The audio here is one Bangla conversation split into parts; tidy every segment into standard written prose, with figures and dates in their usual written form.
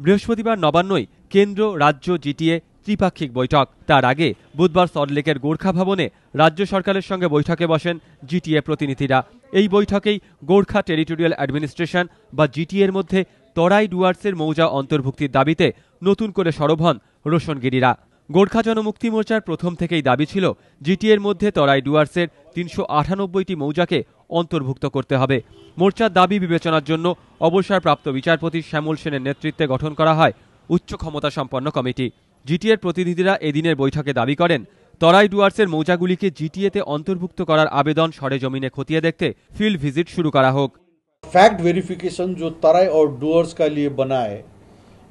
বৃহস্পতিবার নবান্নয় কেন্দ্র রাজ্য জিটিএ ত্রিপাক্ষিক বৈঠক। তার আগে বুধবার সল্টলেকের গোর্খা ভবনে রাজ্য সরকারের সঙ্গে বৈঠকে বসেন জিটিএ প্রতিনিধিরা। এই বৈঠকেই গোর্খা টেরিটোরিয়াল অ্যাডমিনিস্ট্রেশন বা জিটিএর মধ্যে তরাই ডুয়ার্সের মৌজা অন্তর্ভুক্তির দাবিতে নতুন করে সরব হন রোশনগিরিরা। গোর্খা জনমুক্তি মোর্চার প্রথম থেকেই দাবি ছিল জিটিএর মধ্যে তরাই ডুয়ার্সের ৩৯৮টি মৌজাকে অন্তর্ভুক্ত করতে হবে। মোর্চার দাবি বিবেচনার জন্য অবসরপ্রাপ্ত বিচারপতি শ্যামল সেনের নেতৃত্বে গঠন করা হয় উচ্চ ক্ষমতা সম্পন্ন কমিটি। জিটিএর প্রতিনিধিরা এদিনের বৈঠকে দাবি করেন, তরাই ডুয়ার্সের মৌজাগুলিকে জিটিএতে অন্তর্ভুক্ত করার আবেদন সরেজমিনে খতিয়ে দেখতে ফিল্ড ভিজিট শুরু করা হোক। फैक्ट वेरिफिकेशन जो तराई और डुअर्स का लिए बना है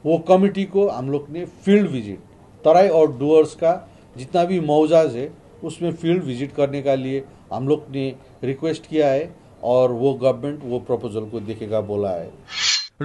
वो कमेटी को हम लोग ने फील्ड विजिट तराई और डुअर्स का जितना भी मौजाज है उसमें फील्ड विजिट करने का लिए हम लोग ने रिक्वेस्ट किया है और वो गवर्नमेंट वो प्रपोजल को देखेगा बोला है।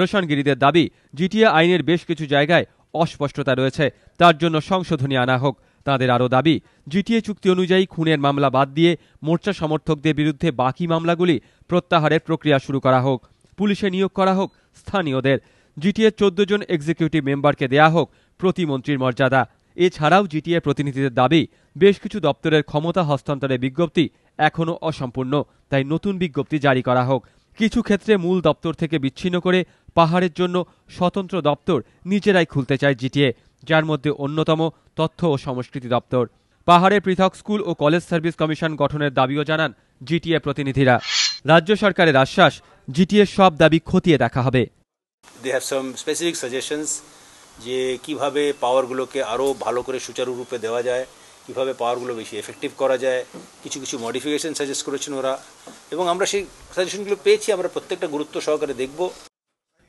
রোশনগিরিদের দাবি, জিটিএ আইনের বেশ কিছু জায়গায় অস্পষ্টতা রয়েছে, তার জন্য সংশোধনী আনা হোক। তাদের আরও দাবি, জিটিএ চুক্তি অনুযায়ী খুনের মামলা বাদ দিয়ে মোর্চা সমর্থকদের বিরুদ্ধে বাকি মামলাগুলি প্রত্যাহারের প্রক্রিয়া শুরু করা হোক। পুলিশে নিয়োগ করা হোক স্থানীয়দের। জিটিএ 14 জন এক্সিকিউটিভ মেম্বারকে দেয়া হোক প্রতিমন্ত্রীর মর্যাদা। এছাড়াও জিটিএ প্রতিনিধিদের দাবি, বেশ কিছু দপ্তরের ক্ষমতা হস্তান্তরের বিজ্ঞপ্তি এখনও অসম্পূর্ণ, তাই নতুন বিজ্ঞপ্তি জারি করা হোক। কিছু ক্ষেত্রে মূল দপ্তর থেকে বিচ্ছিন্ন করে পাহাড়ের জন্য স্বতন্ত্র দপ্তর নিজেরাই খুলতে চায় জিটিএ, যার মধ্যে অন্যতম তথ্য ও সংস্কৃতি দপ্তর। পাহাড়ে পৃথক স্কুল ও কলেজ সার্ভিস কমিশন গঠনের দাবিও জানান জিটিএ প্রতিনিধিরা। রাজ্য সরকারের আশ্বাস, জিটিএর সব দাবি খতিয়ে দেখা হবে। They have some specific suggestions যে কিভাবে পাওয়ারগুলোকে আরও ভালো করে সুচারুরূপে দেওয়া যায়, কিভাবে পাওয়ারগুলো বেশি এফেক্টিভ করা যায়। কিছু কিছু মডিফিকেশন সাজেস্ট করেছেন ওরা, এবং আমরা সেই সাজেশনগুলো পেয়েছি। আমরা প্রত্যেকটা গুরুত্ব সহকারে দেখব।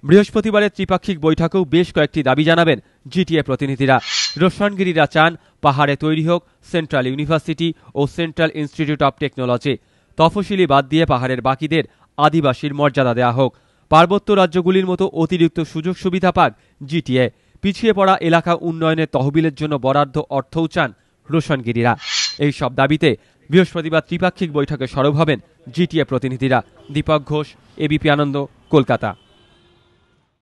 বৃহস্পতিবারের ত্রিপাক্ষিক বৈঠকেও বেশ কয়েকটি দাবি জানাবেন জিটিএ প্রতিনিধিরা। রোশনগিরিরা চান পাহাড়ে তৈরি হোক সেন্ট্রাল ইউনিভার্সিটি ও সেন্ট্রাল ইনস্টিটিউট অব টেকনোলজি। তফসিলি বাদ দিয়ে পাহাড়ের বাকিদের আদিবাসীর মর্যাদা দেওয়া হোক। পার্বত্য রাজ্যগুলির মতো অতিরিক্ত সুযোগ সুবিধা পাক জিটিএ। পিছিয়ে পড়া এলাকা উন্নয়নের তহবিলের জন্য বরাদ্দ অর্থও চান রোশনগিরিরা। এই সব দাবিতে বৃহস্পতিবার ত্রিপাক্ষিক বৈঠকে সরব হবেন জিটিএ প্রতিনিধিরা। দীপক ঘোষ, এবিপি আনন্দ, কলকাতা।